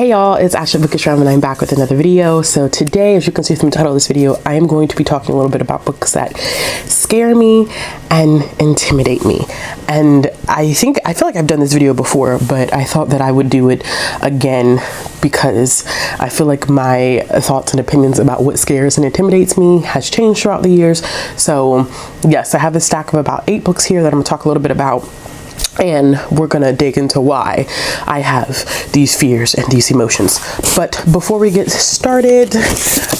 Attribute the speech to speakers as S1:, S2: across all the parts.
S1: Hey y'all, it's Ashley Bookishrealm and I'm back with another video. So today, as you can see from the title of this video, I am going to be talking a little bit about books that scare me and intimidate me. And I feel like I've done this video before, but I thought that I would do it again because I feel like my thoughts and opinions about what scares and intimidates me has changed throughout the years. So yes, I have a stack of about 8 books here that I'm gonna talk a little bit about. And we're gonna dig into why I have these fears and these emotions. But before we get started,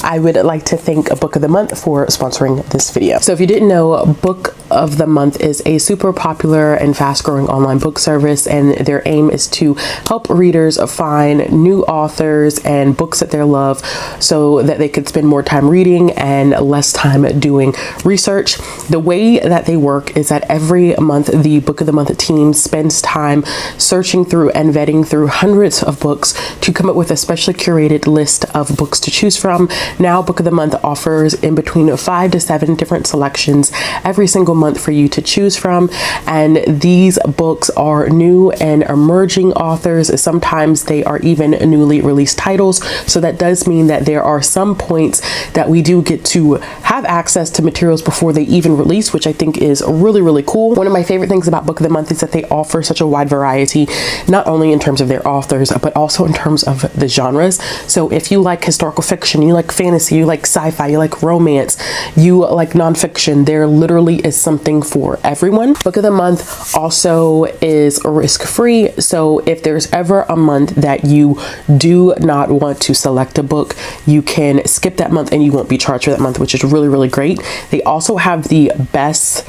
S1: I would like to thank Book of the Month for sponsoring this video. So if you didn't know, Book of the Month is a super popular and fast-growing online book service, and their aim is to help readers find new authors and books that they love so that they could spend more time reading and less time doing research. The way that they work is that every month, the Book of the Month team spends time searching through and vetting through hundreds of books to come up with a specially curated list of books to choose from. Now, Book of the Month offers in between 5 to 7 different selections every single month for you to choose from. And these books are new and emerging authors. Sometimes they are even newly released titles. So that does mean that there are some points that we do get to have access to materials before they even release, which I think is really, really cool. One of my favorite things about Book of the Month is that they offer such a wide variety, not only in terms of their authors, but also in terms of the genres. So if you like historical fiction, you like fantasy, you like sci-fi, you like romance, you like nonfiction, there literally is something for everyone. Book of the Month also is risk-free. So if there's ever a month that you do not want to select a book, you can skip that month and you won't be charged for that month, which is really, really great. They also have the best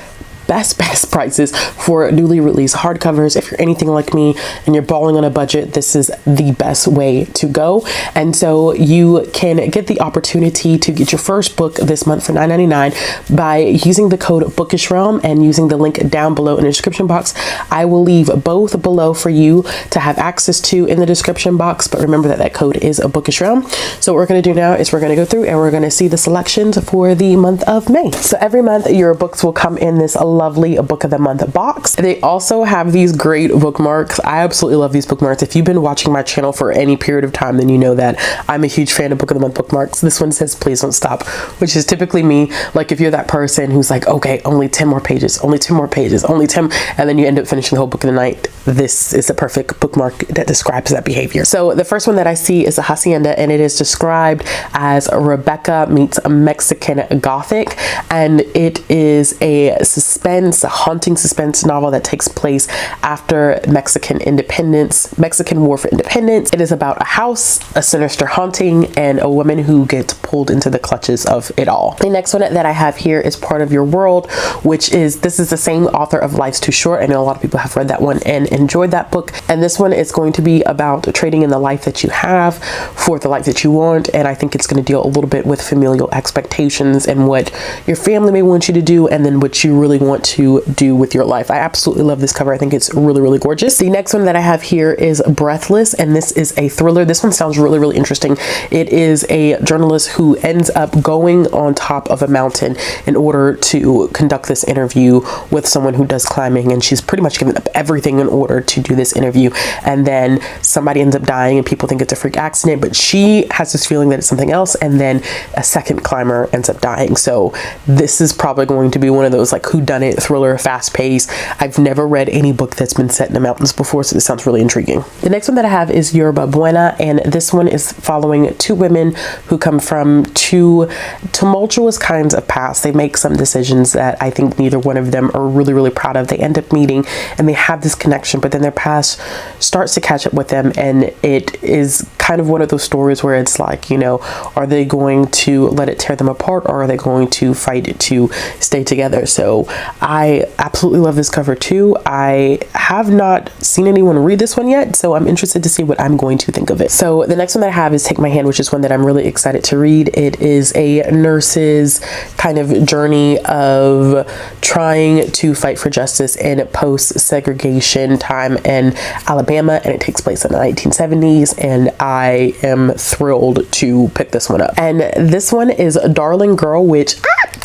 S1: prices for newly released hardcovers. If you're anything like me and you're balling on a budget, this is the best way to go. And so you can get the opportunity to get your first book this month for $9.99 by using the code Bookishrealm and using the link down below in the description box. I will leave both below for you to have access to in the description box, but remember that that code is a Bookishrealm. So what we're going to do now is we're going to go through and we're going to see the selections for the month of May. So every month your books will come in this lovely Book of the Month box. They also have these great bookmarks. I absolutely love these bookmarks. If you've been watching my channel for any period of time, then you know that I'm a huge fan of Book of the Month bookmarks. This one says please don't stop, which is typically me. Like if you're that person who's like, okay, only 10 more pages, only 10 more pages, only 10, and then you end up finishing the whole book in the night, this is a perfect bookmark that describes that behavior. So the first one that I see is a Hacienda, and it is described as Rebecca meets a Mexican Gothic, and it is a haunting suspense novel that takes place after Mexican War for independence. It is about a house, a sinister haunting, and a woman who gets pulled into the clutches of it all. The next one that I have here is Part of Your World, this is the same author of Life's Too Short. I know a lot of people have read that one and enjoyed that book. And this one is going to be about trading in the life that you have for the life that you want. And I think it's going to deal a little bit with familial expectations and what your family may want you to do, and then what you really want to do with your life. I absolutely love this cover. I think it's really, really gorgeous. The next one that I have here is Breathless, and this is a thriller. This one sounds really, really interesting. It is a journalist who ends up going on top of a mountain in order to conduct this interview with someone who does climbing, and she's pretty much given up everything in order to do this interview. And then somebody ends up dying and people think it's a freak accident, but she has this feeling that it's something else, and then a second climber ends up dying. So this is probably going to be one of those like whodunit thriller, fast paced. I've never read any book that's been set in the mountains before, so this sounds really intriguing. The next one that I have is Yerba Buena, and this one is following 2 women who come from 2 tumultuous kinds of pasts. They make some decisions that I think neither one of them are really, really proud of. They end up meeting and they have this connection, but then their past starts to catch up with them, and it is kind of one of those stories where it's like, you know, are they going to let it tear them apart, or are they going to fight to stay together? So I absolutely love this cover too. I have not seen anyone read this one yet, so I'm interested to see what I'm going to think of it. So the next one that I have is Take My Hand, which is one that I'm really excited to read. It is a nurse's kind of journey of trying to fight for justice in post-segregation time in Alabama, and it takes place in the 1970s, and I am thrilled to pick this one up. And this one is Darling Girl, which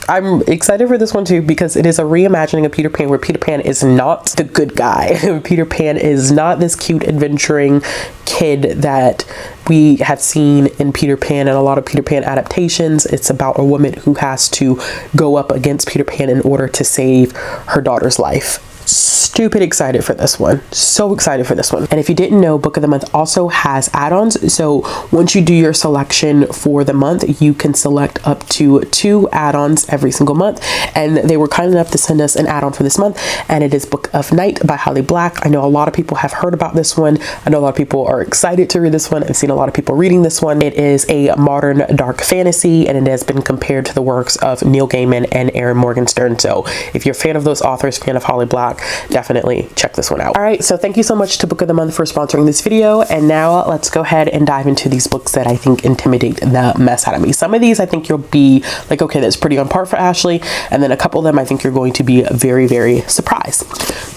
S1: I'm excited for this one too because it is a reimagining of Peter Pan where Peter Pan is not the good guy. Peter Pan is not this cute adventuring kid that we have seen in Peter Pan and a lot of Peter Pan adaptations. It's about a woman who has to go up against Peter Pan in order to save her daughter's life. Stupid excited for this one. So excited for this one. And if you didn't know, Book of the Month also has add-ons. So once you do your selection for the month, you can select up to 2 add-ons every single month. And they were kind enough to send us an add-on for this month. And it is Book of Night by Holly Black. I know a lot of people have heard about this one. I know a lot of people are excited to read this one. I've seen a lot of people reading this one. It is a modern dark fantasy and it has been compared to the works of Neil Gaiman and Erin Morgenstern. So if you're a fan of those authors, fan of Holly Black, definitely check this one out. All right, so thank you so much to Book of the Month for sponsoring this video. And now let's go ahead and dive into these books that I think intimidate the mess out of me. Some of these I think you'll be like, okay, that's pretty on par for Ashley. And then a couple of them I think you're going to be very, very surprised.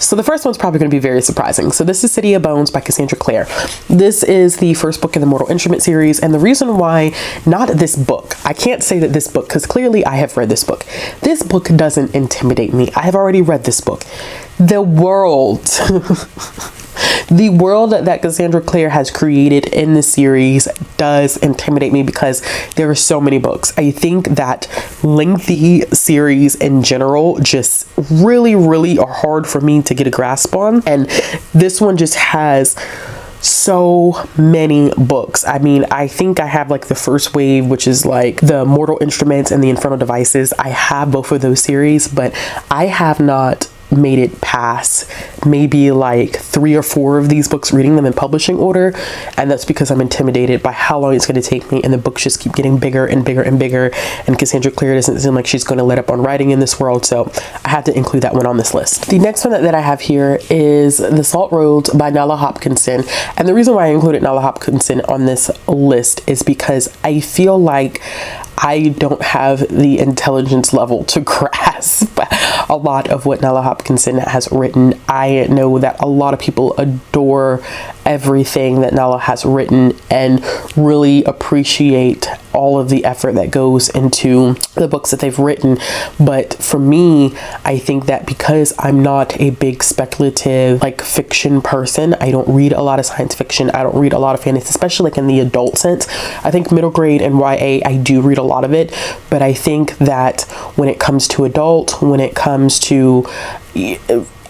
S1: So the first one's probably going to be very surprising. So this is City of Bones by Cassandra Clare. This is the first book in the Mortal Instrument series. And the reason why not this book, I can't say that this book, because clearly I have read this book. This book doesn't intimidate me. I have already read this book. The world, the world that Cassandra Clare has created in the series does intimidate me because there are so many books. I think that lengthy series in general just really, really are hard for me to get a grasp on. And this one just has so many books. I mean, I think I have like the first wave, which is like the Mortal Instruments and the Infernal Devices. I have both of those series, but I have not made it past maybe like 3 or 4 of these books, reading them in publishing order, and that's because I'm intimidated by how long it's going to take me, and the books just keep getting bigger and bigger and bigger, and Cassandra Clare doesn't seem like she's going to let up on writing in this world, so I had to include that one on this list. The next one that I have here is The Salt Roads by Nella Hopkinson, and the reason why I included Nella Hopkinson on this list is because I feel like I don't have the intelligence level to grasp a lot of what Nella Hopkinson has written. I know that a lot of people adore everything that Nella has written and really appreciate all of the effort that goes into the books that they've written. But for me, I think that because I'm not a big speculative like fiction person, I don't read a lot of science fiction, I don't read a lot of fantasy, especially like in the adult sense. I think middle grade and YA, I do read a lot of it, but I think that when it comes to adult, when it comes to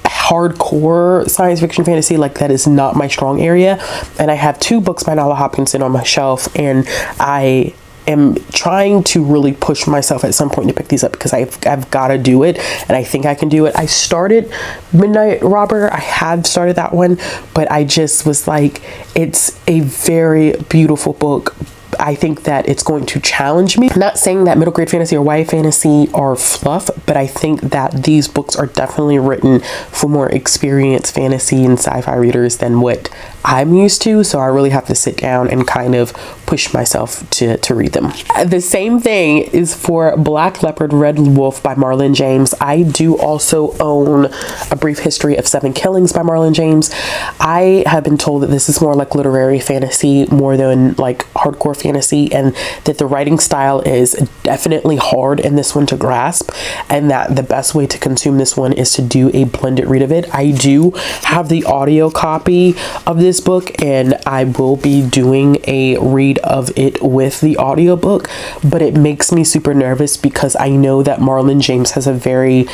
S1: hardcore science fiction fantasy, like that is not my strong area. And I have 2 books by Nella Hopkinson on my shelf, and I am trying to really push myself at some point to pick these up because I've got to do it, and I think I can do it. I started Midnight Robber. I have started that one, but I just was like, it's a very beautiful book. I think that it's going to challenge me. I'm not saying that middle grade fantasy or YA fantasy are fluff, but I think that these books are definitely written for more experienced fantasy and sci-fi readers than what I'm used to. So I really have to sit down and kind of push myself to read them. The same thing is for Black Leopard, Red Wolf by Marlon James. I do also own A Brief History of 7 Killings by Marlon James. I have been told that this is more like literary fantasy more than like hardcore fantasy, and that the writing style is definitely hard in this one to grasp, and that the best way to consume this one is to do a blended read of it. I do have the audio copy of this book, and I will be doing a read of it with the audiobook, but it makes me super nervous because I know that Marlon James has a very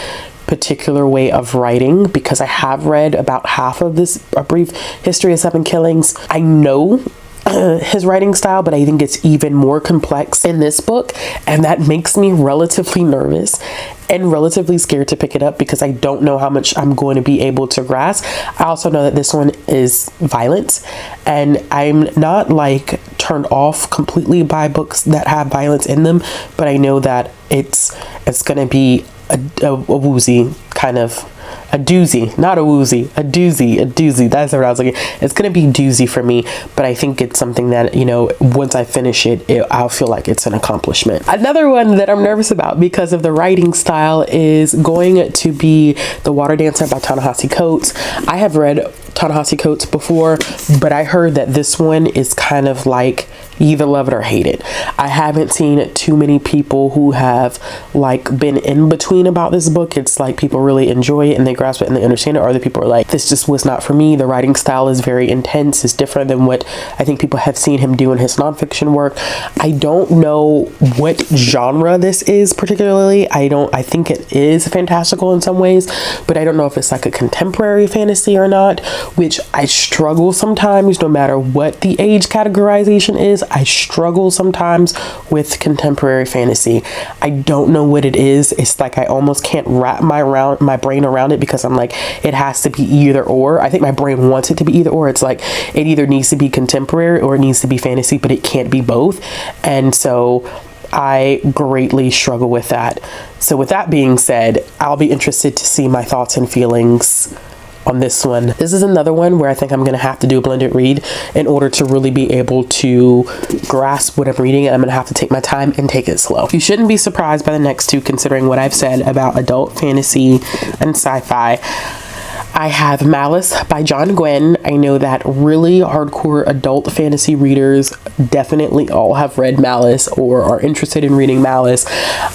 S1: particular way of writing, because I have read about half of this A Brief History of 7 Killings. I know his writing style, but I think it's even more complex in this book, and that makes me relatively nervous and relatively scared to pick it up because I don't know how much I'm going to be able to grasp. I also know that this one is violent, and I'm not like turned off completely by books that have violence in them, but I know that it's gonna be a woozy kind of, a doozy, not a woozy, a doozy. That's what I was looking. It's gonna be doozy for me, but I think it's something that, you know, once I finish it, I'll feel like it's an accomplishment. Another one that I'm nervous about because of the writing style is going to be The Water Dancer by Ta-Nehisi Coates. I have read Ta-Nehisi Coates before, but I heard that this one is kind of like you either love it or hate it. I haven't seen too many people who have like been in between about this book. It's like people really enjoy it and they grasp it and they understand it, or other people are like, this just was not for me. The writing style is very intense. It's different than what I think people have seen him do in his nonfiction work. I don't know what genre this is particularly. I think it is fantastical in some ways, but I don't know if it's like a contemporary fantasy or not, which I struggle sometimes, no matter what the age categorization is. I struggle sometimes with contemporary fantasy. I don't know what it is. It's like I almost can't wrap my brain around it, because I'm like, it has to be either or. I think my brain wants it to be either or. It's like it either needs to be contemporary or it needs to be fantasy, but it can't be both. And so I greatly struggle with that. So with that being said, I'll be interested to see my thoughts and feelings on this one. This is another one where I think I'm gonna have to do a blended read in order to really be able to grasp what I'm reading. I'm gonna have to take my time and take it slow. You shouldn't be surprised by the next two, considering what I've said about adult fantasy and sci-fi. I have Malice by John Gwynne. I know that really hardcore adult fantasy readers definitely all have read Malice or are interested in reading Malice.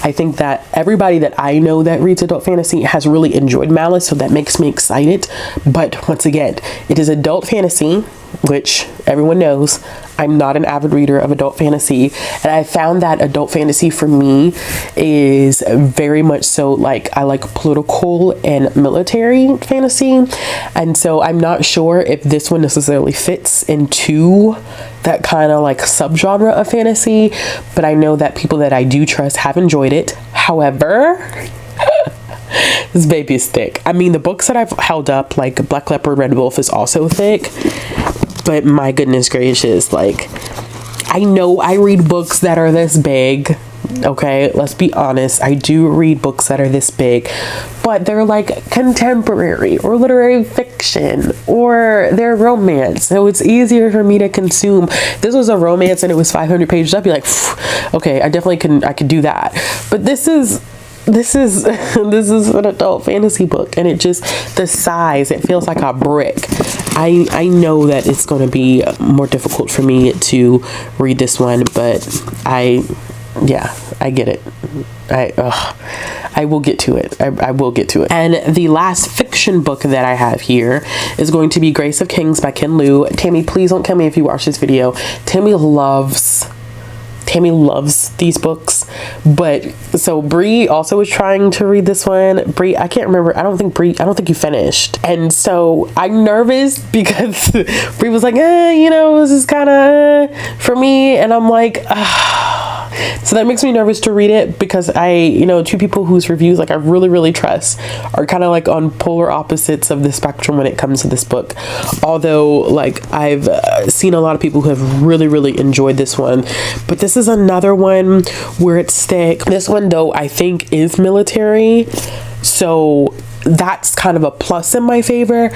S1: I think that everybody that I know that reads adult fantasy has really enjoyed Malice, so that makes me excited. But once again, it is adult fantasy, which everyone knows I'm not an avid reader of adult fantasy, and I found that adult fantasy for me is very much so like I like political and military fantasy, and so I'm not sure if this one necessarily fits into that kind of like subgenre of fantasy, but I know that people that I do trust have enjoyed it. However, this baby is thick. I mean, the books that I've held up, like Black Leopard, Red Wolf, is also thick, but my goodness gracious, like, I know I read books that are this big. Okay, let's be honest, I do read books that are this big, but they're like contemporary or literary fiction, or they're romance, so it's easier for me to consume. This was a romance and it was 500 pages. I'd be like, okay, I could do that. But this is an adult fantasy book, and it just, the size, it feels like a brick. I know that it's going to be more difficult for me to read this one, but I get it. I will get to it. I will get to it. And the last fiction book that I have here is going to be Grace of Kings by Ken Liu. Tammy, please don't kill me if you watch this video. Tammy loves these books. But so Bree also was trying to read this one. Bree, I can't remember. I don't think you finished. And so I'm nervous because Bree was like, this is kind of for me. And I'm like, so that makes me nervous to read it, because two people whose reviews like I really, really trust are kind of like on polar opposites of the spectrum when it comes to this book. Although like I've seen a lot of people who have really, really enjoyed this one, but this is another one where it's thick. This one though, I think is military, so that's kind of a plus in my favor.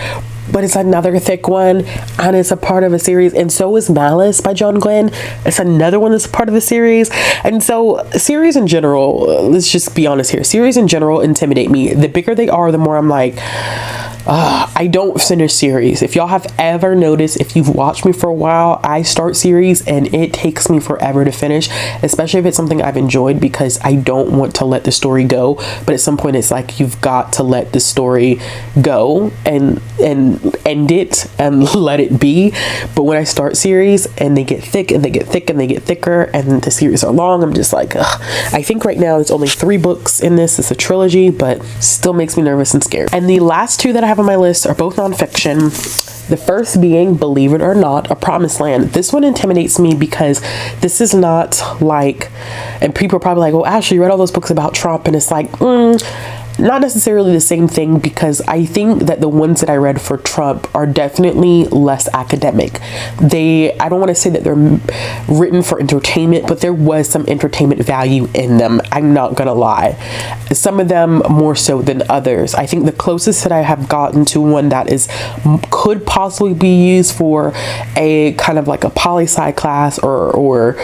S1: But it's another thick one, and it's a part of a series. And so is Malice by John Gwynne. It's another one that's part of the series. And so series in general, let's just be honest here, series in general intimidate me. The bigger they are, the more I'm like, I don't finish series. If y'all have ever noticed, if you've watched me for a while, I start series and it takes me forever to finish, especially if it's something I've enjoyed, because I don't want to let the story go. But at some point it's like you've got to let the story go and end it and let it be. But when I start series and they get thick and they get thick and they get thicker and the series are long, I'm just like, ugh. I think right now there's only 3 books in this. It's a trilogy, but still makes me nervous and scared. And the last 2 that I have on my list are both nonfiction. The first being Believe It or Not, A Promised Land. This one intimidates me because this is not like, and people are probably like, well, Ashley, you read all those books about Trump, and it's like, not necessarily the same thing, because I think that the ones that I read for Trump are definitely less academic. I don't want to say that they're written for entertainment, but there was some entertainment value in them. I'm not gonna lie. Some of them more so than others. I think the closest that I have gotten to one that could possibly be used for a kind of like a poli-sci class or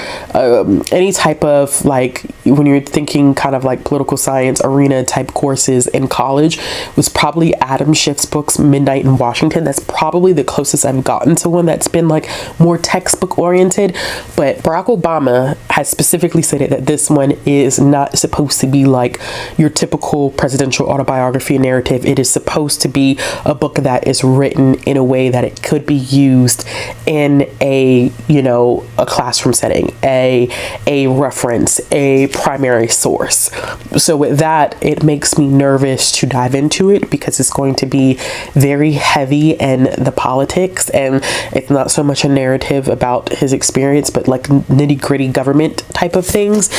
S1: any type of like when you're thinking kind of like political science arena type courses in college, was probably Adam Schiff's books, Midnight in Washington. That's probably the closest I've gotten to one that's been like more textbook oriented. But Barack Obama has specifically stated that this one is not supposed to be like your typical presidential autobiography narrative. It is supposed to be a book that is written in a way that it could be used in a, you know, a classroom setting, a reference, a primary source. So with that, it makes me nervous to dive into it because it's going to be very heavy in the politics, and it's not so much a narrative about his experience, but like nitty-gritty government type of things.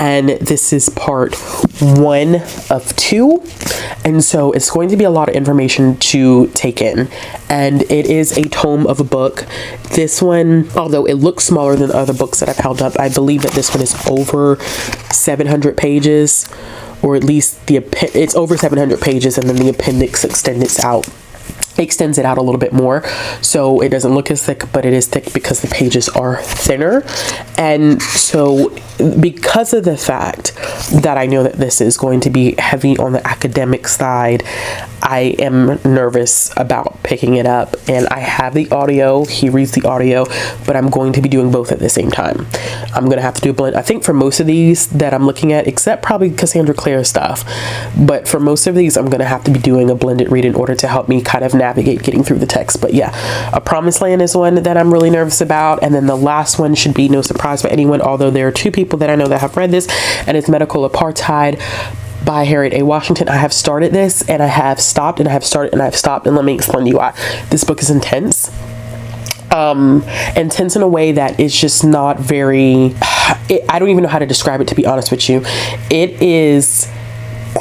S1: And this is part 1 of 2, and so it's going to be a lot of information to take in, and it is a tome of a book. This one, although it looks smaller than other books that I've held up, I believe that this one is over 700 pages, or at least it's over 700 pages, and then the appendix extends it out a little bit more, so it doesn't look as thick, but it is thick because the pages are thinner. And so because of the fact that I know that this is going to be heavy on the academic side, I am nervous about picking it up. And I have the audio, he reads the audio, but I'm going to be doing both at the same time. I'm going to have to do a blend, I think, for most of these that I'm looking at, except probably Cassandra Clare's stuff. But for most of these, I'm going to have to be doing a blended read in order to help me kind of navigate getting through the text. But yeah, A Promised Land is one that I'm really nervous about. And then the last one should be no surprise for anyone, although there are 2 people that I know that have read this, and it's Medical Apartheid by Harriet A. Washington. I have started this, and I have stopped, and I have started, and I have stopped, and let me explain to you why. This book is intense. Intense in a way that is just not very, I don't even know how to describe it, to be honest with you. It is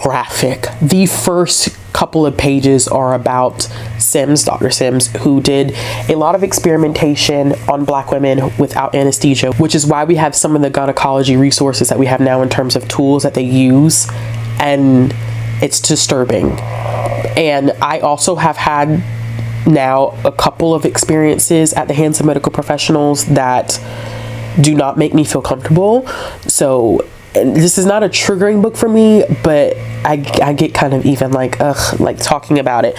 S1: graphic. The first couple of pages are about Dr. Sims, who did a lot of experimentation on Black women without anesthesia, which is why we have some of the gynecology resources that we have now in terms of tools that they use, and it's disturbing. And I also have had now a couple of experiences at the hands of medical professionals that do not make me feel comfortable. So this is not a triggering book for me, but I get kind of even like talking about it.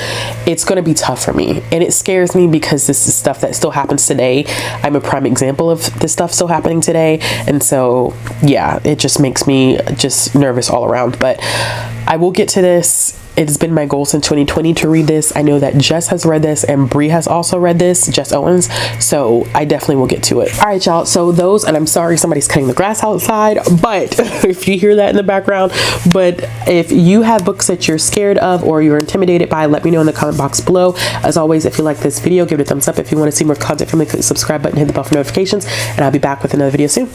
S1: It's going to be tough for me, and it scares me because this is stuff that still happens today. I'm a prime example of this stuff still happening today, and so yeah, it just makes me just nervous all around. But I will get to this. It's been my goal since 2020 to read this. I know that Jess has read this, and Bree has also read this, Jess Owens, so I definitely will get to it. All right, y'all, so those, and I'm sorry somebody's cutting the grass outside, but if you hear that in the background, but if you have books that you're scared of or you're intimidated by, let me know in the comment box below. As always, if you like this video, give it a thumbs up. If you want to see more content from me, click the subscribe button, hit the bell for notifications, and I'll be back with another video soon.